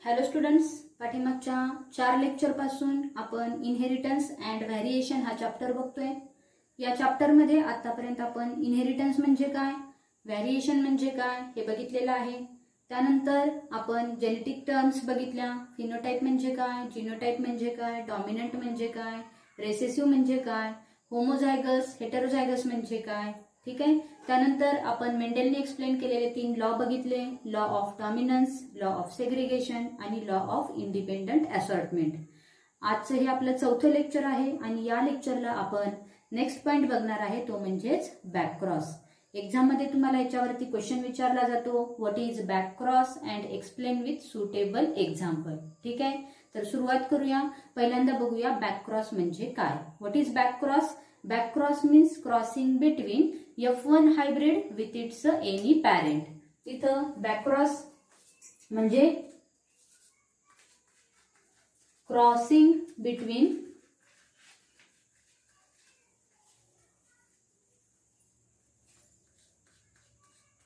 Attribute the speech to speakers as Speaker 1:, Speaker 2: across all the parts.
Speaker 1: Hello students, पाठीमागच्या 4 lecture पासून आपण इनहेरिटन्स अँड व्हेरिएशन हा चॅप्टर बघतोय। या चॅप्टर मध्ये आतापर्यंत आपण इनहेरिटन्स म्हणजे काय, व्हेरिएशन म्हणजे काय हे बघितलेलं आहे। त्यानंतर आपण जेनेटिक टर्म्स बघितल्या, फिनोटाइप म्हणजे काय, जीनोटाइप म्हणजे काय, डॉमिनंट म्हणजे काय, रेसेसिव्ह म्हणजे काय, होमोझायगस हेटेरोझायगस म्हणजे काय, ठीक आहे। त्यानंतर आपण मेंडेलने एक्सप्लेन केलेले 3 लॉ बघितले, law of dominance, law of segregation आणि लॉ ऑफ इंडिपेंडंट असॉर्टमेंट। आजचं हे आपलं 4थं लेक्चर आहे आणि या लेक्चरला आपण नेक्स्ट पॉइंट बघणार आहे, तो म्हणजेच बॅकक्रॉस। एग्जाम मध्ये तुम्हाला याच्यावरती क्वेश्चन विचारला जातो, what is backcross and explain with suitable example. ठीक आहे, तर सुरुवात करूया। पहिल्यांदा बघूया बॅकक्रॉस म्हणजे काय। What is backcross? Backcross means crossing between F1 hybrid with its any parent. इथं बॅकक्रॉस म्हणजे crossing between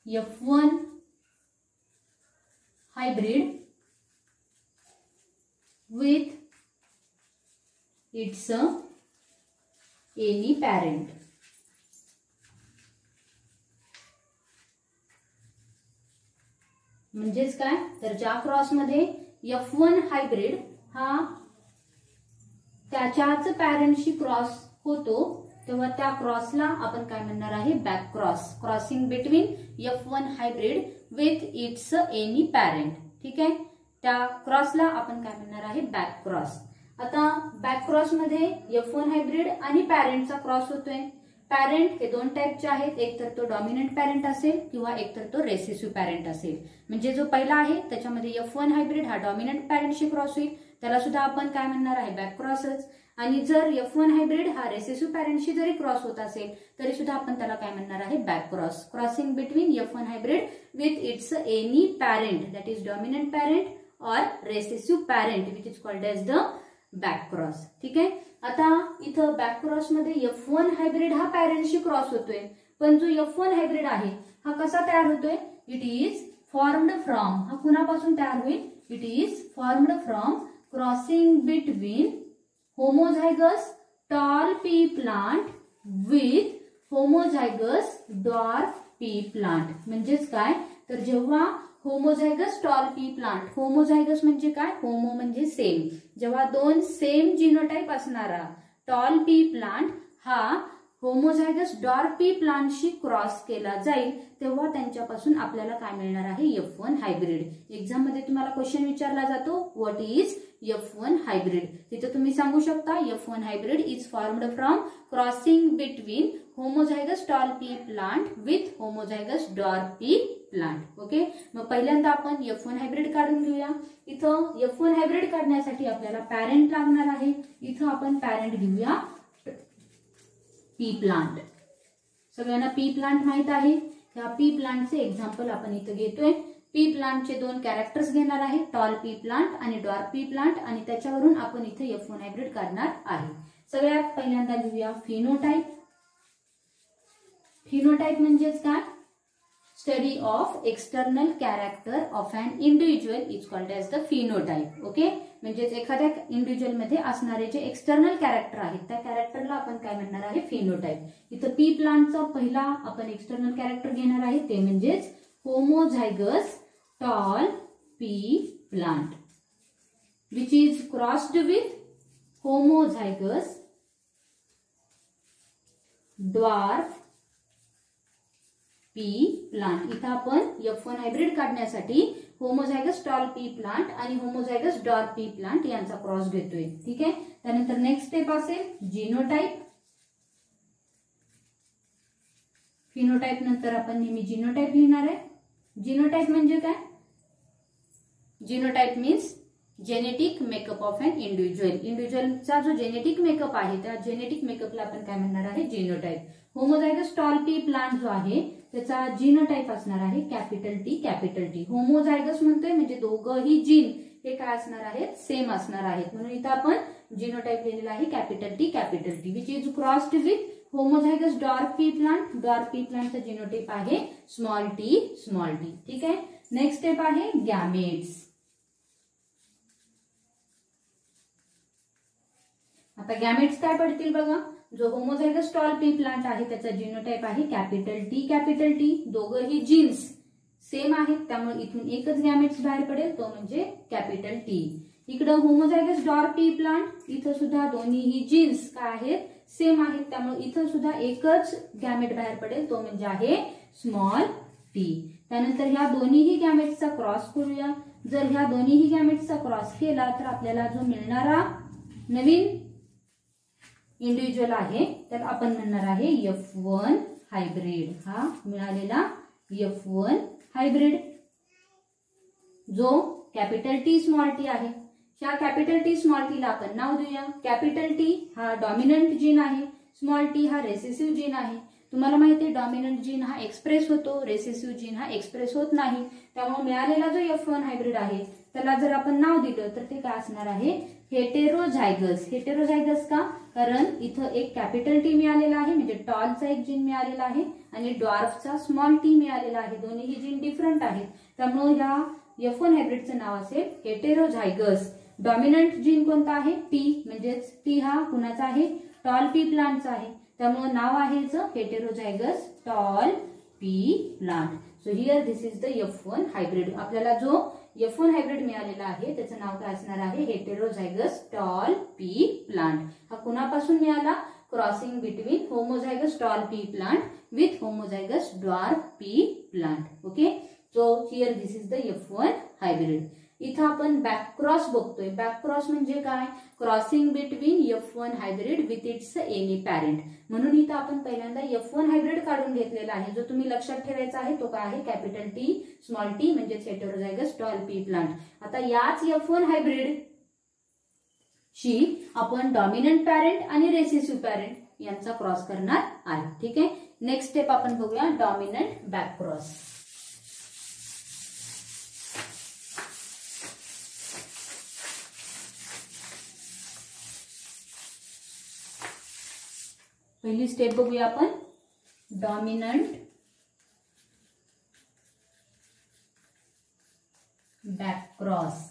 Speaker 1: F1 hybrid with its any parent। म्हणजेच काय, तर ज्या क्रॉस मध्ये F1 हायब्रिड हा त्याच्याच पॅरेंटशी क्रॉस होतो, तेव्हा त्या क्रॉसला आपण काय म्हणणार आहे, back cross. Crossing between F1 hybrid with its any parent. ठीक आहे, त्या क्रॉसला आपण काय म्हणणार आहे, बॅक क्रॉस। आता बॅक क्रॉस मध्ये F1 हायब्रिड आणि पॅरेंटचा क्रॉस होतोय। पॅरेंट हे 2 टाइपचे आहेत, एक तर तो डॉमिनंट पॅरेंट असेल किंवा एक तर तो रेसेसिव्ह पॅरेंट असेल। म्हणजे जो पहिला आहे त्याच्यामध्ये F1 हायब्रिड हा डॉमिनंट पॅरेंटशी क्रॉस होईल, त्याला सुद्धा आपण काय म्हणणार आहे, बॅक क्रॉसच। आणि जर F1 हायब्रिड हा रेसेसिव्ह पॅरेंटशी जरी क्रॉस होत असेल तरी सुद्धा आपण त्याला काय म्हणणार आहे, back cross. Crossing between F1 hybrid with its any parent that is dominant parent और recessive parent which is called as the back cross. ठीक आहे, आता इथं बॅक क्रॉस मध्ये F1 हायब्रिड हा पॅरेंटशी क्रॉस होतोय, पण जो F1 हायब्रिड आहे हा कसा तयार होतोय, इट इज फॉर्म्ड फ्रॉम, हा कुणापासून तयार होईल, it is formed from crossing between homozygous tall pea plant with homozygous dwarf pea plant। म्हणजेच काय, तर जेव्हा homozygous tall pea plant, homozygous म्हणजे काय, होमो म्हणजे सेम, जेव्हा 2 सेम जीनोटाइप असणारा टॉल पी प्लांट हा होमोझायगस डॉर्फ पी प्लांटशी क्रॉस केला जाईल तेव्हा त्यांच्यापासून आपल्याला काय मिळणार आहे, F1 हायब्रिड। एक्झाम मध्ये तुम्हाला क्वेश्चन विचारला जातो, व्हॉट इज F1 हायब्रिड। तिथे तुम्ही सांगू शकता, F1 hybrid is formed from crossing between homozygous tall pea plant with homozygous dwarf pea plant. Okay, मग पहिल्यांदा आपण F1 हायब्रिड काढून घेऊया। इथं F1 हायब्रिड काढण्यासाठी आपल्याला पॅरेंट लागणार आहे। इथं आपण पॅरेंट घेऊया पी प्लांट। सगळ्यांना पी प्लांट माहित आहे, त्या पी प्लांटचे एक्झाम्पल आपण इथं घेतोय। पी प्लांटचे 2 कॅरेक्टर्स घेणार आहे, टॉल पी प्लांट आणि डॉर्फ पी प्लांट, आणि त्याच्यावरून आपण इथे F1 हायब्रिड काढणार आहे। सगळ्यात पहिल्यांदा घेऊया फिनोटाइप। फिनोटाइप म्हणजेच काय, study of external character of an individual is called as the phenotype. Okay, म्हणजेच एखाद्या इंडिव्हिज्युअल मध्ये असणारे जे एक्सटर्नल कॅरेक्टर आहेत त्या कॅरेक्टरला आपण काय म्हणणार आहे, फिनोटाइप। इथं पी प्लांटचा पहिला आपण एक्सटर्नल कॅरेक्टर घेणार आहे, ते म्हणजेच homozygous tall pea plant which is crossed with homozygous dwarf pea plant. इथं आपण F1 हायब्रिड काढण्यासाठी होमोझायगस टॉल पी प्लांट आणि होमोझायगस डॉर्फ पी प्लांट यांचा क्रॉस घेतोय। ठीक आहे, त्यानंतर नेक्स्ट स्टेप असेल जीनोटाइप। फिनोटाइप नंतर आपण नेहमी जीनोटाइप लिहिणार आहे। जीनोटाइप म्हणजे काय, genotype means genetic makeup of an individual. इंडिव्हिज्युअलचा जो जेनेटिक मेकअप आहे त्या जेनेटिक मेकअपला आपण काय म्हणणार आहे, genotype. Homozygous tall pea plant जो आहे त्याचा जीनोटाइप असणार आहे capital T capital T. Homozygous म्हणतोय म्हणजे दोघंही जीन हे काय असणार आहेत, सेम असणार आहेत, म्हणून इथं आपण जीनोटाइप लिहिलेला आहे capital T which is crossed with homozygous dwarf pea plant. Dwarf pea प्लांटचा जीनोटाइप आहे स्मॉल टी स्मॉल टी। ठीक आहे, नेक्स्ट स्टेप आहे गॅमेट्स। आता गॅमेट्स काय पडतील बघा. जो होमोझायगस टॉल पी प्लांट आहे त्याचा जीनोटाइप आहे कॅपिटल टी. दोघंही जीन्स सेम आहेत त्यामुळे इथून एकच गॅमेट्स बाहेर पडेल तो म्हणजे कॅपिटल टी. इकडं होमोझायगस डॉर्फ पी प्लांट इथं सुद्धा दोन्हीही जीन्स काय आहेत सेम आहेत त्यामुळे इथं सुद्धा एकच गॅमेट बाहेर पडेल तो म्हणजे आहे स्मॉल टी. त्यानंतर ह्या दोन्हीही गॅमेट्सचा क्रॉस करूया. जर ह्या दोन्हीही गॅमेट्सचा क्रॉस केला तर आपल्याला जो मिळणारा नवीन इंडिव्हिज्युअल आहे तर आपण म्हणणार आहे F1 हायब्रिड. हा मिळालेला F1 हायब्रिड जो कॅपिटल टी स्मॉल टी आहे. ह्या कॅपिटल टी स्मॉल टीला आपण नाव देऊया. कॅपिटल टी हा डॉमिनंट जीन आहे, स्मॉल टी हा रेसेसिव्ह जीन आहे. तुम्हाला माहिती आहे डॉमिनंट जीन हा एक्सप्रेस होतो, रेसेसिव्ह जीन हा एक्सप्रेस होत नाही. त्यामुळे मिळालेला जो F1 हायब्रिड आहे त्याला जर आपण नाव दिलं तर ते काय असणार आहे हेटेरोझायगस. हेटेरोझायगस का? कारण इथं एक कॅपिटल टी मिळालेला आहे म्हणजे टॉलचा एक जीन मिळालेला आहे आणि डॉर्फचा स्मॉल टी मिळालेला आहे. दोन्ही जीन डिफरंट आहेत त्यामुळे ह्या F1 हायब्रिडचं नाव असेल हेटेरोझायगस. डॉमिनंट जीन कोणता आहे टी म्हणजेच टी हा कुणाचा आहे टॉल पी प्लांटचा आहे त्यामुळे नाव आहे heterozygous tall pea plant. So here this is the F1 hybrid. आपल्याला जो F1 हायब्रिड मिळालेला आहे त्याचं नाव काय असणार आहे हेटेरोझायगस टॉल पी प्लांट. हा कुणापासून मिळाला crossing between homozygous tall pea plant with homozygous dwarf pea plant. Okay so here this is the F1 hybrid. इथं आपण बॅक क्रॉस बघतोय. बॅक क्रॉस म्हणजे काय crossing between F1 hybrid with its any parent. म्हणून इथं आपण पहिल्यांदा F1 hybrid काढून घेतलेला आहे. जो तुम्ही लक्षात ठेवायचा आहे तो काय आहे कॅपिटल टी स्मॉल टी म्हणजे हेटेरोझायगस टॉल पी प्लांट. आता याच F1 हायब्रिड शी आपण डॉमिनंट पॅरेंट आणि रेसेसिव्ह पॅरेंट यांचा क्रॉस करणार आहे. ठीक आहे नेक्स्ट स्टेप आपण बघूया डॉमिनंट बॅक क्रॉस. पहिली स्टेप बघूया आपण डॉमिनंट बॅक क्रॉस.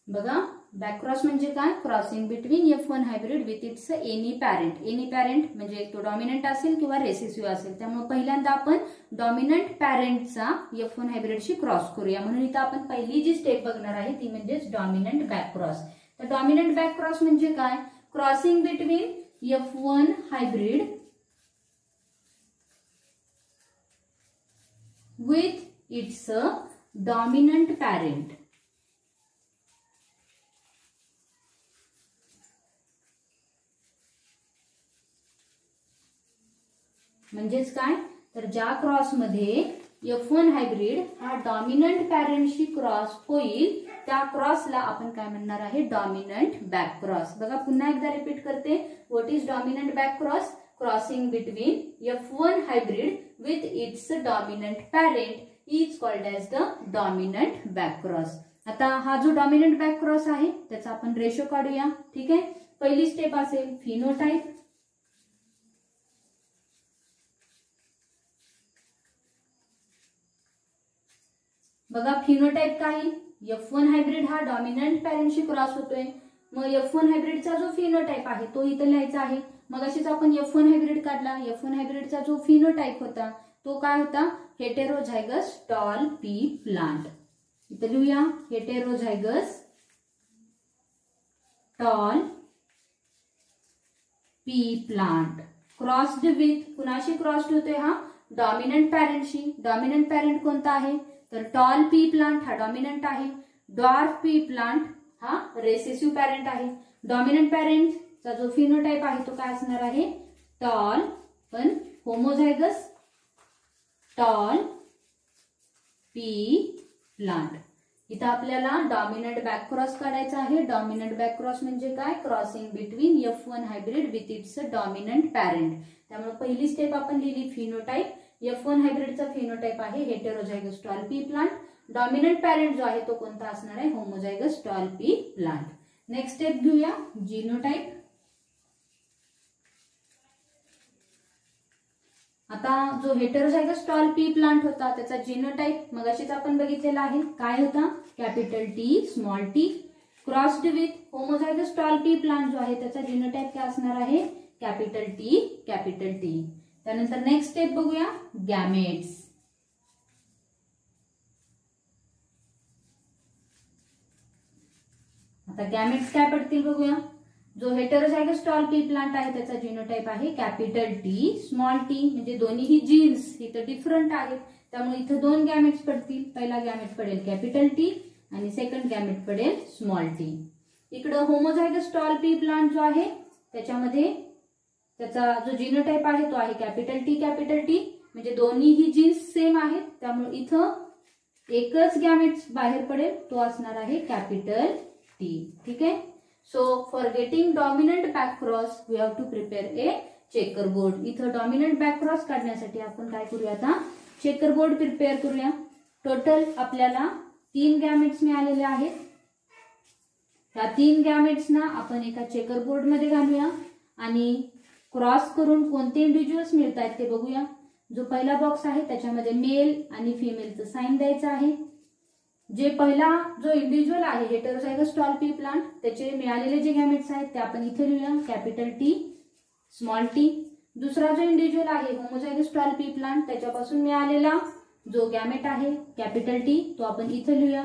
Speaker 1: बघा बॅक क्रॉस म्हणजे काय crossing between F1 hybrid with its any parent. Any parent म्हणजे तो डॉमिनंट असेल किंवा रेसेसिव्ह असेल त्यामुळे पहिल्यांदा आपण डॉमिनंट पॅरेंटचा F1 हायब्रिडशी क्रॉस करूया. म्हणून इथं आपण पहिली जी स्टेप बघणार आहे ती म्हणजेच डॉमिनंट बॅक क्रॉस. तर डॉमिनंट बॅक क्रॉस म्हणजे काय crossing between F1 hybrid with its dominant parent. म्हणजेच काय तर ज्या क्रॉस मध्ये F1 हायब्रिड हा डॉमिनंट पॅरेंटशी क्रॉस होईल त्या क्रॉसला आपण काय म्हणणार आहे डॉमिनंट बॅक क्रॉस. बघा पुन्हा एकदा रिपीट करते what is dominant back cross crossing between F1 hybrid with its dominant parent is called as the dominant back cross. आता हा जो डॉमिनंट बॅक क्रॉस आहे त्याचा आपण रेशो काढूया. ठीक आहे पहिली स्टेप असेल फिनोटाइप. बघा फिनोटाइप काय F1 हायब्रिड हा डॉमिनंट पॅरेंटशी क्रॉस होतोय मग F1 हायब्रिडचा जो फिनोटाइप आहे तो इथं लिहायचा आहे. मग अशीच आपण F1 हायब्रिड काढला. F1 हायब्रिडचा जो फिनोटाइप होता तो काय होता हेटेरोझायगस टॉल पी प्लांट. इथं लिहूया heterozygous tall pea plant. Crossed with कुणाशी क्रॉस्ड होतोय हा डॉमिनंट पॅरेंटशी. डॉमिनंट पॅरेंट कोणता आहे तर टॉल पी प्लांट हा डॉमिनंट आहे. डॉर्फ पी प्लांट हा रेसेसिव्ह पॅरेंट आहे. डॉमिनंट पॅरेंटचा जो फिनोटाइप आहे तो काय असणार आहे टॉल पण होमोझायगस टॉल पी प्लांट. इथं आपल्याला डॉमिनंट बॅक क्रॉस काढायचा आहे. डॉमिनंट बॅक क्रॉस म्हणजे काय crossing between F1 hybrid with its dominant parent. त्यामुळे पहिली स्टेप आपण लिहिली फिनोटाइप. F1 हायब्रिडचा फिनोटाइप आहे heterozygous tall pea plant. Dominant parent जो आहे तो कोणता असणार आहे homozygous tall pea plant. Next step घेऊया जीनोटाइप. आता जो हेटेरोझायगस टॉल पी प्लांट होता त्याचा जिनोटाइप मगाशीच आपण बघितलेला आहे. काय होता? Capital T small T. Crossed with homozygous tall pea plant जो आहे त्याचा जिनोटाइप काय असणार आहे? Capital T capital T. त्यानंतर नेक्स्ट स्टेप बघूया, गॅमेट्स. आता गॅमेट्स काय पडतील बघूया. जो हेटेरोझायगस टॉल पी प्लांट आहे त्याचा जिनोटाइप आहे कॅपिटल टी स्मॉल टी. म्हणजे दोन्हीही जीन्स इथं डिफरंट आहेत त्यामुळे इथं दोन गॅमेट्स पडतील. पहिला गॅमेट पडेल कॅपिटल टी आणि सेकंड गॅमेट पडेल स्मॉल टी. इकडं होमोझायगस टॉल पी प्लांट जो आहे त्याच्यामध्ये त्याचा जो जिनोटाइप आहे तो आहे कॅपिटल टी म्हणजे दोन्हीही जीन्स सेम आहेत त्यामुळे इथं एकच गॅमेट्स बाहेर पडेल तो असणार आहे कॅपिटल टी. ठीक आहे. So for getting dominant back cross we have to prepare a checker board. इथं डॉमिनंट बॅक क्रॉस काढण्यासाठी आपण काय करूया, आता चेकर बोर्ड प्रिपेअर करूया. टोटल आपल्याला 3 गॅमेट्स मिळालेले आहेत. त्या 3 गॅमेट्सना आपण एका चेकर बोर्ड मध्ये घालूया आणि क्रॉस करून कोणते इंडिव्हिज्युअल्स मिळत आहेत ते बघूया. जो पहिला बॉक्स आहे त्याच्यामध्ये मेल आणि फिमेलचं साइन द्यायचं आहे. जे पहिला जो इंडिव्हिज्युअल आहे हेटेरोझायगस टॉल पी प्लांट त्याचे मिळालेले जे गॅमेट्स आहेत ते आपण इथे लिहूया कॅपिटल टी स्मॉल टी. दुसरा जो इंडिव्हिज्युअल आहे होमोझायगस टॉल पी प्लांट त्याच्यापासून मिळालेला जो गॅमेट आहे कॅपिटल टी तो आपण इथे लिहूया.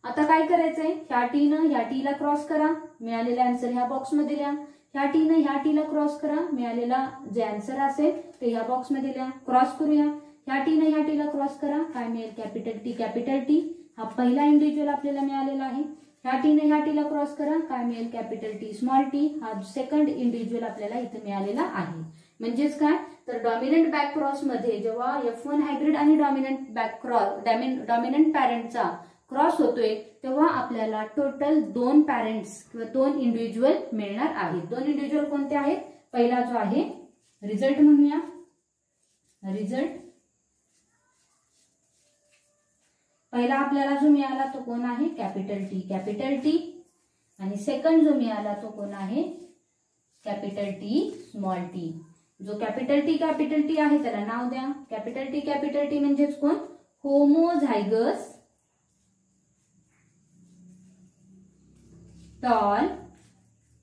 Speaker 1: आता काय करायचंय, ह्या टीनं ह्या टीला क्रॉस करा, मिळालेला आन्सर ह्या बॉक्समध्ये लिहा. ह्या टीनं ह्या टीला क्रॉस करा, मिळालेला जे आन्सर असेल ते ह्या बॉक्समध्ये लिहा. क्रॉस करूया. ह्या टीनं ह्या टीला क्रॉस करा, काय मिळेल कॅपिटल टी. हा पहिला इंडिव्हिज्युअल आपल्याला मिळालेला आहे. ह्या टीने ह्या टीला क्रॉस करा, काय मिळेल कॅपिटल टी स्मॉल टी. हा सेकंड इंडिव्हिज्युअल आपल्याला इथे मिळालेला आहे. म्हणजेच काय तर डॉमिनंट बॅक क्रॉस मध्ये जेव्हा F1 हायब्रिड आणि डॉमिनंट बॅक क्रॉस डॉमिनंट पॅरेंटचा क्रॉस होतोय तेव्हा आपल्याला टोटल 2 पॅरेंट्स किंवा 2 इंडिव्हिज्युअल मिळणार आहेत. 2 इंडिव्हिज्युअल कोणते आहेत? पहिला जो आहे रिझल्ट म्हणूया, रिझल्ट पहिला आपल्याला जो मिळाला तो कोण आहे कॅपिटल टी आणि सेकंड जो मिळाला तो कोण आहे कॅपिटल टी स्मॉल टी. जो कॅपिटल टी आहे त्याला नाव द्या. कॅपिटल टी म्हणजेच कोण? Homozygous tall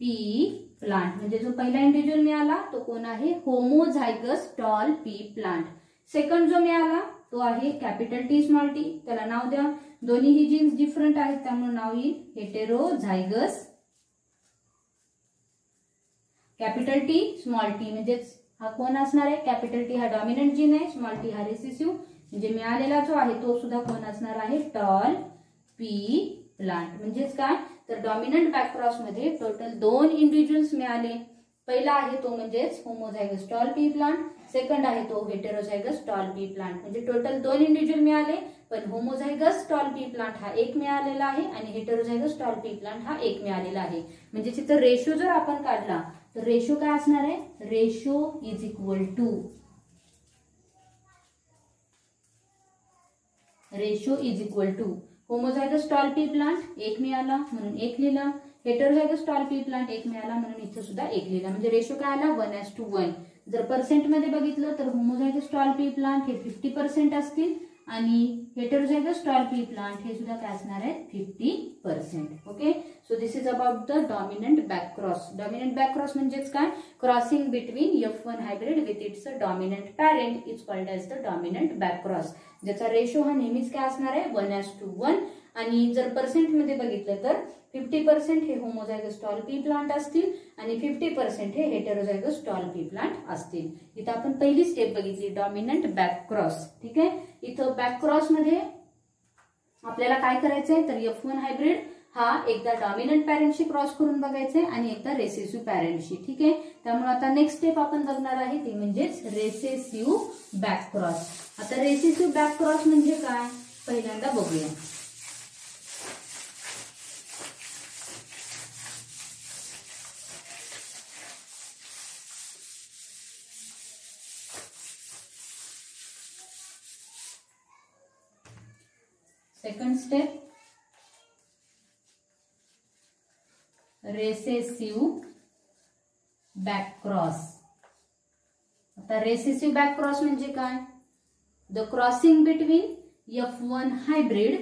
Speaker 1: pea plant. म्हणजे जो पहिला इंडिव्हिज्युअल मिळाला तो कोण आहे homozygous tall pea plant. Second जो मिळाला तो आहे कॅपिटल टी स्मॉल टी. त्याला नाव द्या. दोन्हीही जीन्स डिफरंट आहेत त्यामुळे नाव येईल heterozygous capital T small T. म्हणजेच हा कोण असणार आहे कॅपिटल टी हा डॉमिनंट जीन आहे, स्मॉल टी हा रिसेसिव्ह. म्हणजे मिळालेला जो आहे तो सुद्धा कोण असणार आहे टॉल पी प्लांट. म्हणजेच काय तर डॉमिनंट बॅक क्रॉस मध्ये टोटल 2 इंडिव्हिज्युअल्स मिळाले. पहिला आहे तो म्हणजेच homozygous tall pea plant, second आहे तो हेटेरोझायगस टॉल पी प्लांट. म्हणजे टोटल 2 इंडिव्हिज्युअल मिळाले पण होमोझायगस टॉल पी प्लांट हा 1 मिळालेला आहे आणि हेटेरोझायगस टॉल पी प्लांट हा 1 मिळालेला आहे. म्हणजे तिथं रेशो जर आपण काढला तर रेशो काय असणार आहे, ratio is equal to homozygous tall pea plant 1 मिळाला म्हणून 1 लिहिला, हेटेरोझायगस टॉल पी प्लांट 1 मिळाला म्हणून इथे सुद्धा 1 लिहिला. म्हणजे रेशो काय आला 1:1. जर पर्सेंट मध्ये बघितलं तर होमोझायगस टॉल पी प्लांट हे 50% असतील आणि हेटेरोझायगस टॉल पी प्लांट हे सुद्धा काय असणार आहे 50%. Okay. So this is about the dominant back cross. Dominant back cross म्हणजेच काय crossing between F1 hybrid with its dominant parent is called as the dominant back cross. ज्याचा ratio हा नेहमीच काय असणार आहे 1:1. आणि जर पर्सेंट मध्ये बघितलं तर 50% हे होमोझायगस टॉल पी प्लांट असतील आणि 50% हे हेटेरोझायगस टॉल पी प्लांट असतील. इथं आपण पहिली स्टेप बघितली डॉमिनंट बॅक क्रॉस. ठीक आहे. इथं बॅक क्रॉस मध्ये आपल्याला काय करायचंय तर F1 हायब्रिड हा एकदा डॉमिनंट पॅरेंटशी क्रॉस करून बघायचंय आणि एकदा रेसेसिव्ह पॅरेंटशी. ठीक आहे. त्यामुळे आता नेक्स्ट स्टेप आपण बघणार आहे ते म्हणजेच रेसेसिव्ह बॅक क्रॉस. आता रेसेसिव्ह बॅक क्रॉस म्हणजे काय पहिल्यांदा बघूया. Second step recessive back cross. आता रेसेसिव्ह बॅक क्रॉस म्हणजे काय? The crossing between F1 hybrid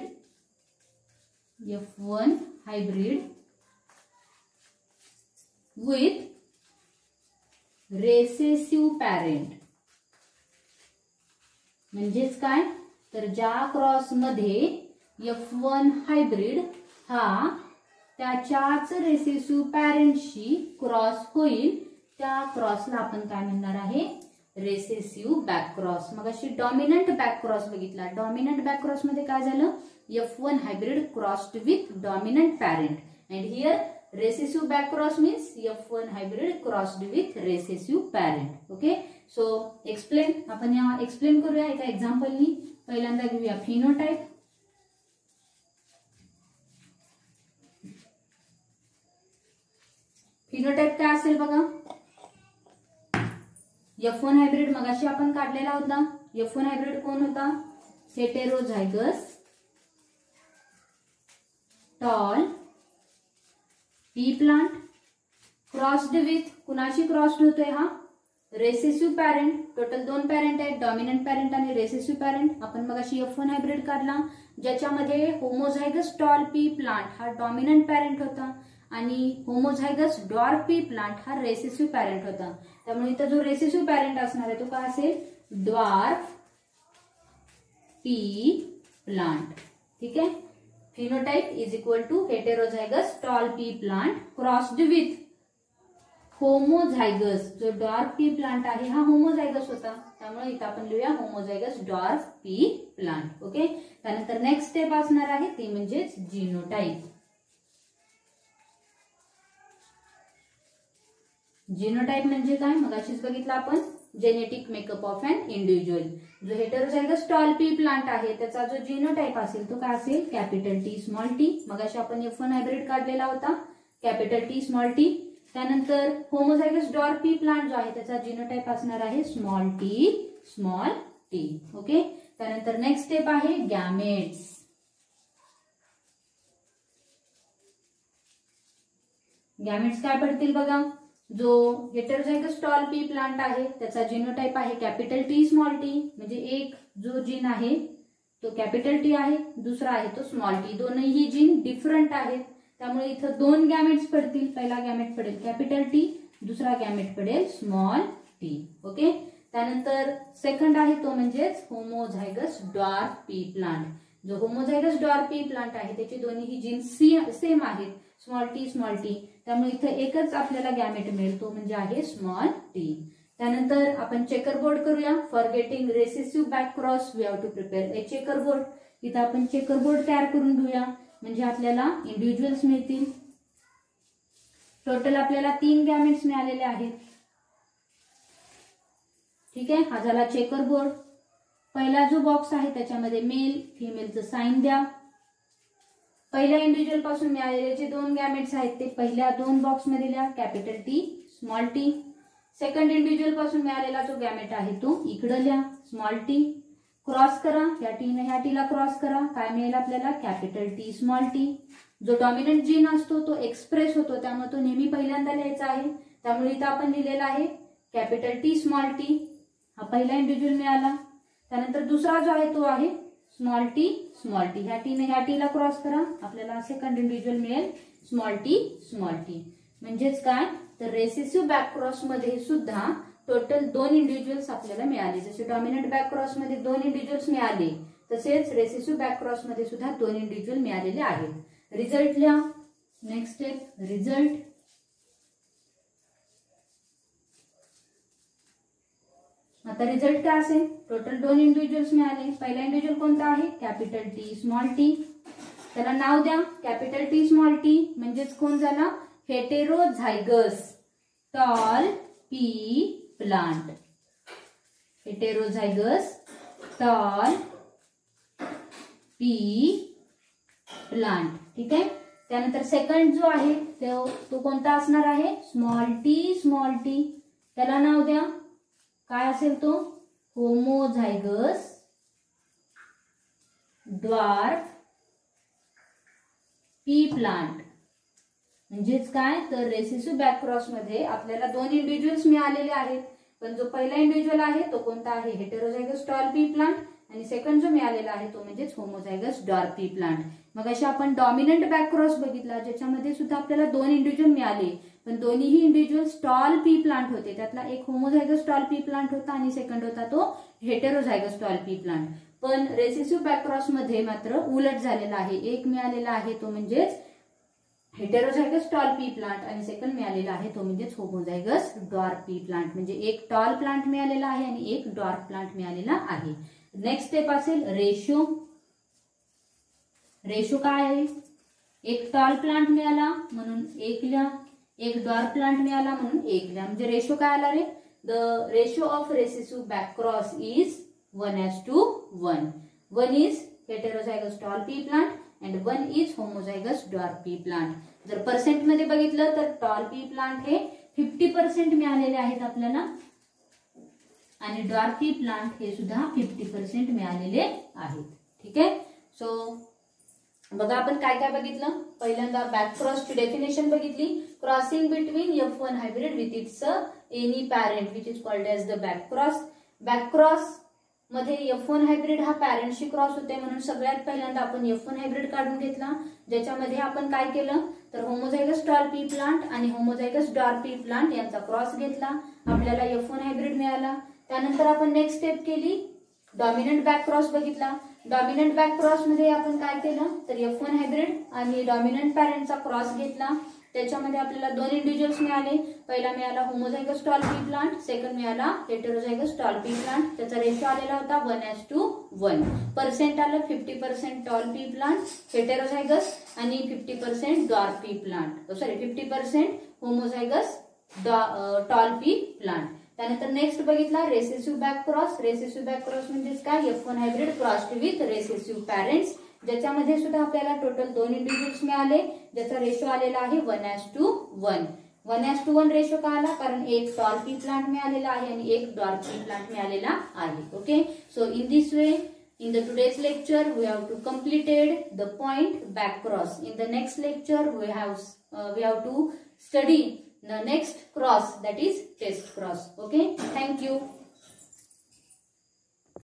Speaker 1: with recessive parent. म्हणजेच काय? तर ज्या क्रॉस मध्ये F1 हायब्रिड हा त्याच्याच रेसेसिव्ह पॅरेंटशी क्रॉस होईल त्या क्रॉसला आपण काय म्हणणार आहे? Recessive back cross. मग अशी डॉमिनंट बॅक क्रॉस बघितला. डॉमिनंट बॅक क्रॉस मध्ये काय झालं? F1 hybrid crossed with dominant parent and here recessive back cross means F1 hybrid crossed with recessive parent. Okay, so explain. आपण या एक्सप्लेन करूया एका एक्झाम्पलनी. पहिल्यांदा घेऊया फिनोटाइप. फिनोटाइप काय असेल बघा? F1 हायब्रिड मगाशी आपण काढलेला होता. F1 हायब्रिड कोण होता? Heterozygous tall pea plant crossed with, कुणाशी क्रॉस्ड होतोय हा? Recessive parent. टोटल 2 पॅरेंट आहेत, डॉमिनंट पॅरेंट आणि रेसेसिव्ह पॅरेंट. आपण मगाशी F1 हायब्रिड काढला ज्याच्यामध्ये होमोझायगस टॉल पी प्लांट हा डॉमिनंट पॅरेंट होता आणि होमोझायगस डॉर्फ पी प्लांट हा रेसेसिव्ह पॅरेंट होता. त्यामुळे इथं जो रेसेसिव्ह पॅरेंट असणार आहे तो काय असेल? Dwarf pea plant. ठीक आहे. Phenotype is equal to heterozygous tall pea plant crossed with homozygous. जो डॉर्फ पी प्लांट आहे हा होमोझायगस होता त्यामुळे इथं आपण लिहूया homozygous dwarf pea plant. Okay, त्यानंतर नेक्स्ट स्टेप असणार आहे ती म्हणजे जीनोटाइप. जीनोटाइप म्हणजे काय? मगाशीच बघितलं आपण. Genetic makeup of an individual. जो हेटेरोझायगस टॉल पी प्लांट आहे त्याचा जो जीनोटाइप असेल तो काय असेल? Capital T small T. मगाशी आपण F1 हायब्रिड काढलेला होता, कॅपिटल टी स्मॉल टी. त्यानंतर होमोझायगस डॉर्फ पी प्लांट जो आहे त्याचा जीनोटाइप असणार आहे स्मॉल टी. ओके, त्यानंतर नेक्स्ट स्टेप आहे गॅमेट्स. गॅमेट्स काय पडतील बघा? जो हेटेरोझायगस टॉल पी प्लांट आहे त्याचा जीनोटाइप आहे कॅपिटल टी स्मॉल टी. म्हणजे एक जो जीन आहे तो कॅपिटल टी आहे, दुसरा आहे तो स्मॉल टी. दोनही जीन डिफरंट आहेत त्यामुळे इथं 2 गॅमेट्स पडतील. पहिला गॅमेट पडेल कॅपिटल टी, दुसरा गॅमेट पडेल स्मॉल टी. ओके, त्यानंतर सेकंड आहे तो म्हणजेच होमोझायगस डॉर्फ पी प्लांट. जो होमोझायगस डॉर्फ पी प्लांट आहे त्याचे दोन्ही जीन सेम आहेत, स्मॉल टी. त्यामुळे इथे एकच आपल्याला गॅमेट मिळेल तो म्हणजे आहे स्मॉल टी. त्यानंतर आपण चेकर बोर्ड करूया. For getting recessive back cross we have to prepare a checker board. इथं आपण चेकर बोर्ड तयार करून घेऊया म्हणजे आपल्याला इंडिव्हिज्युअल्स मिळतील. टोटल आपल्याला 3 गॅमेट्स मिळालेले आहेत. ठीक आहे, हा झाला चेकर बोर्ड. पहिला जो बॉक्स आहे त्याच्यामध्ये मेल फिमेलचं साइन द्या. पहिल्या इंडिव्हिज्युअल पासून मिळालेले जे 2 गॅमेट्स आहेत ते पहिल्या 2 बॉक्स मध्ये लिहा capital T small T. Second individual पासून मिळालेला जो गॅमेट आहे तो इकडे लिहा स्मॉल टी. क्रॉस करा, या टीने ह्या टीला क्रॉस करा, काय मिळेल आपल्याला? Capital T small T. जो डॉमिनंट जीन असतो तो एक्सप्रेस होतो त्यामुळे तो नेहमी पहिल्यांदा लिहायचा आहे. त्यामुळे इथं आपण लिहिलेला आहे कॅपिटल टी स्मॉल टी. हा पहिला इंडिव्हिज्युअल मिळाला. त्यानंतर दुसरा जो आहे तो आहे स्मॉल टी. ह्या टीने ह्या टीला क्रॉस करा, आपल्याला सेकंड इंडिव्हिज्युअल मिळेल स्मॉल टी. म्हणजेच काय? तर रेसेसिव्ह बॅक क्रॉस मध्ये सुद्धा टोटल 2 इंडिव्हिज्युअल्स आपल्याला मिळाले. जसे डॉमिनंट बॅक क्रॉस मध्ये 2 इंडिव्हिज्युअल्स मिळाले तसेच रेसेसिव्ह बॅक क्रॉस मध्ये सुद्धा 2 इंडिव्हिज्युअल मिळालेले आहेत. रिझल्ट लिहा. Next step result. आता रिझल्ट काय असेल? टोटल 2 इंडिव्हिज्युअल्स मिळाले. पहिला इंडिव्हिज्युअल कोणता आहे? Capital T small T. त्याला नाव द्या कॅपिटल टी स्मॉल टी. म्हणजेच कोण झाला? Heterozygous tall pea plant. Heterozygous tall pea plant. ठीक आहे. त्यानंतर सेकंड जो आहे तो कोणता असणार आहे? Small T. त्याला नाव द्या काय असेल तो? Homozygous dwarf pea plant. म्हणजेच काय? तर रेसेसिव्ह बॅक क्रॉस मध्ये आपल्याला 2 इंडिव्हिज्युअल्स मिळालेले आहेत पण जो पहिला इंडिव्हिज्युअल आहे तो कोणता आहे, हेटेरोझायगस टॉल पी प्लांट, आणि सेकंड जो मिळालेला आहे तो म्हणजेच होमोझायगस डॉर्फ पी प्लांट. मग अशी आपण डॉमिनंट बॅक क्रॉस बघितला, ज्याच्यामध्ये सुद्धा आपल्याला 2 इंडिव्हिज्युअल मिळाले, पण दोन्हीही इंडिव्हिज्युअल टॉल पी प्लांट होते. त्यातला एक होमोझायगस टॉल पी प्लांट होता आणि सेकंड होता तो हेटेरोझायगस टॉल पी प्लांट. पण रेसेसिव्ह बॅक क्रॉस मध्ये मात्र उलट झालेला आहे. एक मिळालेला आहे तो म्हणजेच हेटेरोझायगस टॉल पी प्लांट आणि सेकंड मिळालेला आहे तो म्हणजेच होमोझायगस डॉर्फ पी प्लांट. म्हणजे एक टॉल प्लांट मिळालेला आहे आणि एक डॉर्फ प्लांट मिळालेला आहे. नेक्स्ट स्टेप असेल रेशो. रेशो काय आहे, एक टॉल प्लांट मिळाला म्हणून 1 लिहा, एक डॉर्फ प्लांट मिळाला म्हणून 1 लिहा. म्हणजे रेशो काय आला रे, the ratio of recessive back cross is 1:1. 1 is heterozygous tall pea plant and 1 is homozygous dwarf pea plant. जर पर्सेंट मध्ये बघितलं तर टॉल पी प्लांट हे 50% मिळालेले आहेत आपल्याला आणि डॉर्फ पी प्लांट हे सुद्धा 50% मिळालेले आहेत. ठीक आहे. सो बघा आपण काय काय बघितलं. पहिल्यांदा बॅक क्रॉसची डेफिनेशन बघितली. Crossing between F1 hybrid with its any parent which is called as the back cross. Back cross मध्ये F1 हायब्रिड हा पॅरेंटशी क्रॉस होते, म्हणून सगळ्यात पहिल्यांदा आपण F1 हायब्रिड काढून घेतला, ज्याच्यामध्ये आपण काय केलं तर होमोझायगस टॉल पी प्लांट आणि होमोझायगस डॉर्फ पी प्लांट यांचा क्रॉस घेतला, आपल्याला F1 हायब्रिड मिळाला. त्यानंतर आपण नेक्स्ट स्टेप केली, डॉमिनंट बॅक क्रॉस बघितला. डॉमिनंट बॅक क्रॉस मध्ये आपण काय केलं तर F1 हायब्रिड आणि डॉमिनंट पॅरेंटचा क्रॉस घेतला, त्याच्यामध्ये आपल्याला 2 इंडिव्हिज्युअल्स मिळाले. पहिला मिळाला homozygous tall pea plant, second मिळाला हेटेरोझायगस टॉल पी प्लांट. त्याचा रेशो आलेला होता 1:1. पर्सेंट आलं 50% टॉल पी प्लांट हेटेरोझायगस आणि 50% dwarf pea plant, sorry 50% homozygous tall pea plant. त्यानंतर नेक्स्ट बघितला recessive back cross. Recessive back cross म्हणजे काय, F1 hybrid crossed with recessive parents, ज्याच्यामध्ये सुद्धा आपल्याला टोटल 2 इंडिव्हिज्युअल्स मिळाले, ज्याचा रेशो आलेला आहे 1:1. 1:1 रेशो का आला, कारण एक टॉल पी प्लांट मिळालेला आहे आणि एक डॉर्फ पी प्लांट मिळालेला आहे. Okay. So in this way in the today's lecture we have to completed the point back cross. In the next lecture we have to study the next cross, that is test cross. Okay, thank you.